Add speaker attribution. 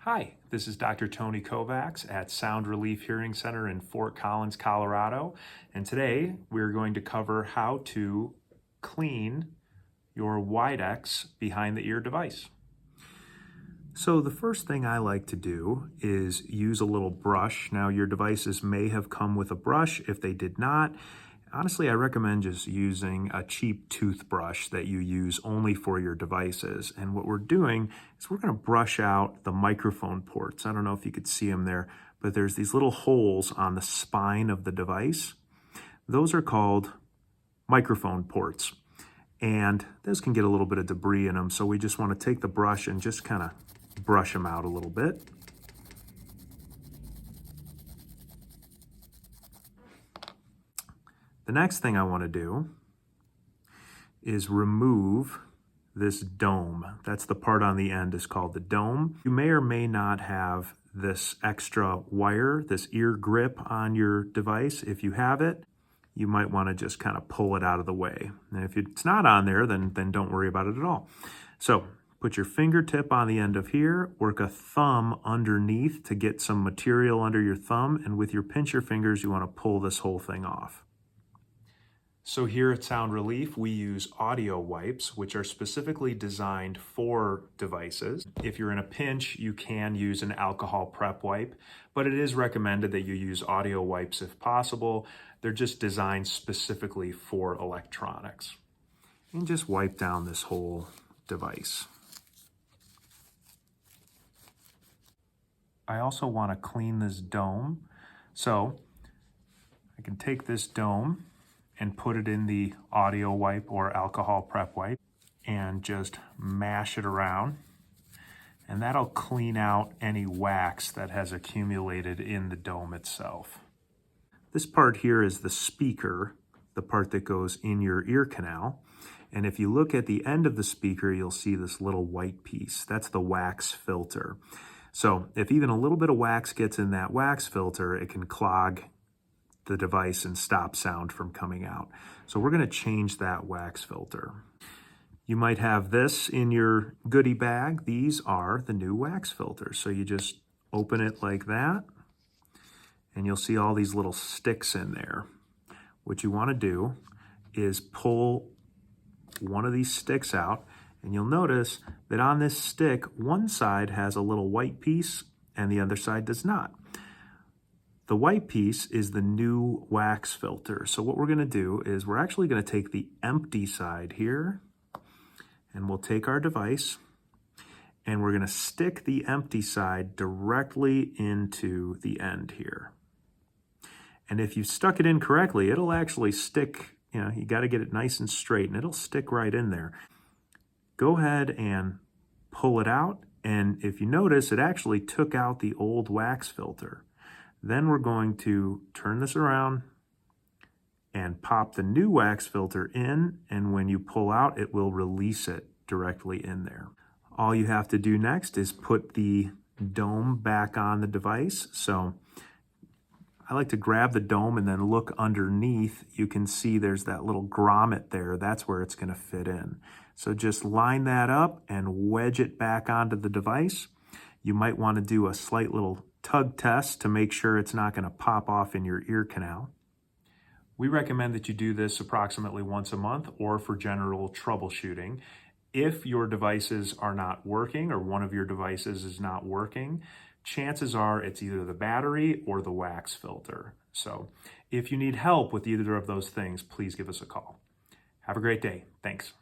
Speaker 1: Hi, this is Dr. Tony Kovacs at Sound Relief Hearing Center in Fort Collins, Colorado. And today we're going to cover how to clean your Widex behind the ear device. So the first thing I like to do is use a little brush. Now your devices may have come with a brush. If they did not, honestly, I recommend just using a cheap toothbrush that you use only for your devices. And what we're doing is we're going to brush out the microphone ports. I don't know if you could see them there, but there's these little holes on the spine of the device. Those are called microphone ports. And those can get a little bit of debris in them. So we just want to take the brush and just kind of brush them out a little bit. The next thing I want to do is remove this dome. That's the part on the end is called the dome. You may or may not have this extra wire, this ear grip on your device. If you have it, you might want to just kind of pull it out of the way. And if it's not on there, then don't worry about it at all. So put your fingertip on the end of here, work a thumb underneath to get some material under your thumb, and with your pincher fingers, you want to pull this whole thing off. So here at Sound Relief, we use audio wipes, which are specifically designed for devices. If you're in a pinch, you can use an alcohol prep wipe, but it is recommended that you use audio wipes if possible. They're just designed specifically for electronics. And just wipe down this whole device. I also want to clean this dome. So I can take this dome and put it in the audio wipe or alcohol prep wipe and just mash it around. And that'll clean out any wax that has accumulated in the dome itself. This part here is the speaker, the part that goes in your ear canal. And if you look at the end of the speaker, you'll see this little white piece. That's the wax filter. So if even a little bit of wax gets in that wax filter, it can clog the device and stop sound from coming out. So we're going to change that wax filter. You might have this in your goodie bag. These are the new wax filters. So you just open it like that, and you'll see all these little sticks in there. What you want to do is pull one of these sticks out, and you'll notice that on this stick, one side has a little white piece and the other side does not. The white piece is the new wax filter. So what we're going to do is we're actually going to take the empty side here, and we'll take our device and we're going to stick the empty side directly into the end here. And if you stuck it in correctly, it'll actually stick, you got to get it nice and straight, and it'll stick right in there. Go ahead and pull it out, and if you notice, it actually took out the old wax filter. Then we're going to turn this around and pop the new wax filter in, and when you pull out, it will release it directly in there. All you have to do next is put the dome back on the device. So I like to grab the dome and then look underneath. You can see there's that little grommet there. That's where it's going to fit in. So just line that up and wedge it back onto the device. You might want to do a slight little tug test to make sure it's not going to pop off in your ear canal. We recommend that you do this approximately once a month or for general troubleshooting. If your devices are not working or one of your devices is not working, chances are it's either the battery or the wax filter. So if you need help with either of those things, please give us a call. Have a great day. Thanks.